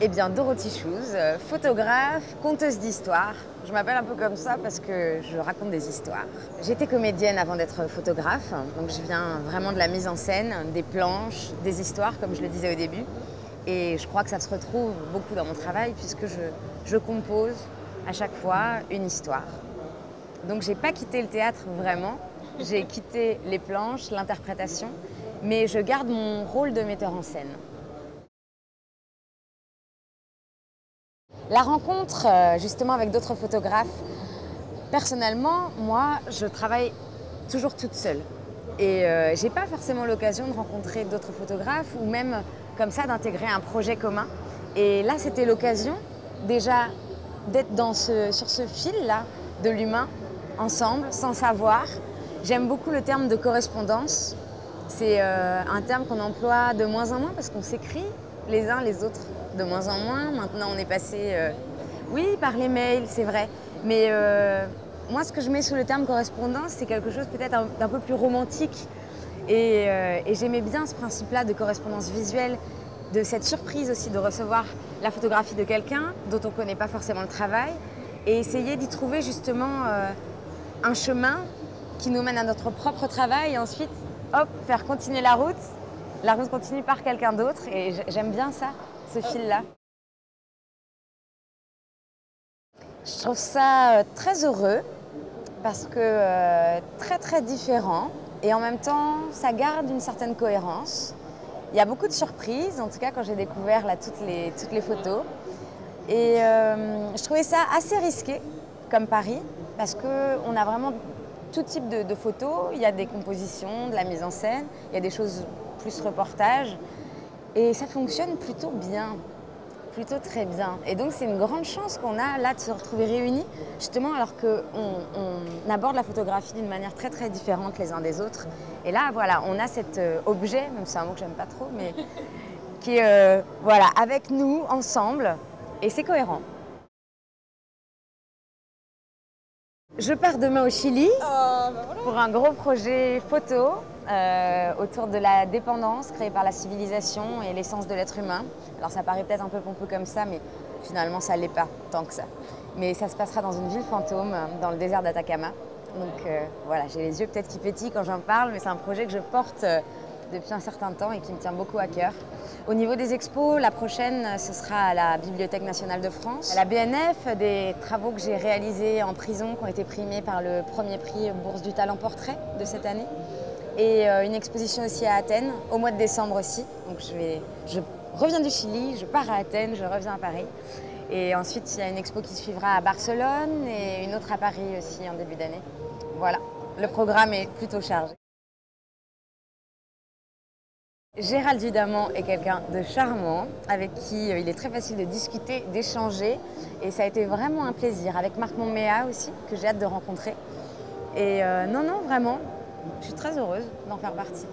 Eh bien, Dorothy Shoes, photographe, conteuse d'histoires. Je m'appelle un peu comme ça parce que je raconte des histoires. J'étais comédienne avant d'être photographe, donc je viens vraiment de la mise en scène, des planches, des histoires, comme je le disais au début. Et je crois que ça se retrouve beaucoup dans mon travail puisque je compose à chaque fois une histoire. Donc j'ai pas quitté le théâtre vraiment, j'ai quitté les planches, l'interprétation, mais je garde mon rôle de metteur en scène. La rencontre justement avec d'autres photographes, personnellement, moi je travaille toujours toute seule. Et j'ai pas forcément l'occasion de rencontrer d'autres photographes ou même comme ça d'intégrer un projet commun. Et là c'était l'occasion déjà d'être sur ce fil-là de l'humain, ensemble, sans savoir. J'aime beaucoup le terme de correspondance. C'est un terme qu'on emploie de moins en moins parce qu'on s'écrit les uns les autres de moins en moins. Maintenant, on est passé, oui, par les mails, c'est vrai. Mais moi, ce que je mets sous le terme correspondance, c'est quelque chose peut-être d'un peu plus romantique. Et j'aimais bien ce principe-là de correspondance visuelle, de cette surprise aussi de recevoir la photographie de quelqu'un dont on ne connaît pas forcément le travail et essayer d'y trouver justement un chemin qui nous mène à notre propre travail et ensuite, hop, faire continuer la route. La route continue par quelqu'un d'autre et j'aime bien ça, ce fil-là. Je trouve ça très heureux parce que très très différent et en même temps ça garde une certaine cohérence. Il y a beaucoup de surprises, en tout cas quand j'ai découvert là, toutes les photos. Et je trouvais ça assez risqué comme pari parce qu'on a vraiment tout type de photos. Il y a des compositions, de la mise en scène, il y a des choses plus reportage et ça fonctionne plutôt bien. Plutôt très bien. Et donc c'est une grande chance qu'on a là de se retrouver réunis, justement alors qu'on aborde la photographie d'une manière très très différente les uns des autres. Et là voilà, on a cet objet, même si c'est un mot que j'aime pas trop, mais qui est voilà, avec nous, ensemble, et c'est cohérent. Je pars demain au Chili pour un gros projet photo autour de la dépendance créée par la civilisation et l'essence de l'être humain. Alors ça paraît peut-être un peu pompeux comme ça, mais finalement ça ne l'est pas tant que ça. Mais ça se passera dans une ville fantôme, dans le désert d'Atacama. Donc voilà, j'ai les yeux peut-être qui pétillent quand j'en parle, mais c'est un projet que je porte depuis un certain temps et qui me tient beaucoup à cœur. Au niveau des expos, la prochaine, ce sera à la Bibliothèque nationale de France. À la BNF, des travaux que j'ai réalisés en prison qui ont été primés par le premier prix Bourse du Talent Portrait de cette année. Et une exposition aussi à Athènes, au mois de décembre aussi. Donc je reviens du Chili, je pars à Athènes, je reviens à Paris. Et ensuite, il y a une expo qui suivra à Barcelone et une autre à Paris aussi en début d'année. Voilà, le programme est plutôt chargé. Gérald Dudaman est quelqu'un de charmant, avec qui il est très facile de discuter, d'échanger. Et ça a été vraiment un plaisir. Avec Marc Monméa aussi, que j'ai hâte de rencontrer. Et non, non, vraiment, je suis très heureuse d'en faire partie.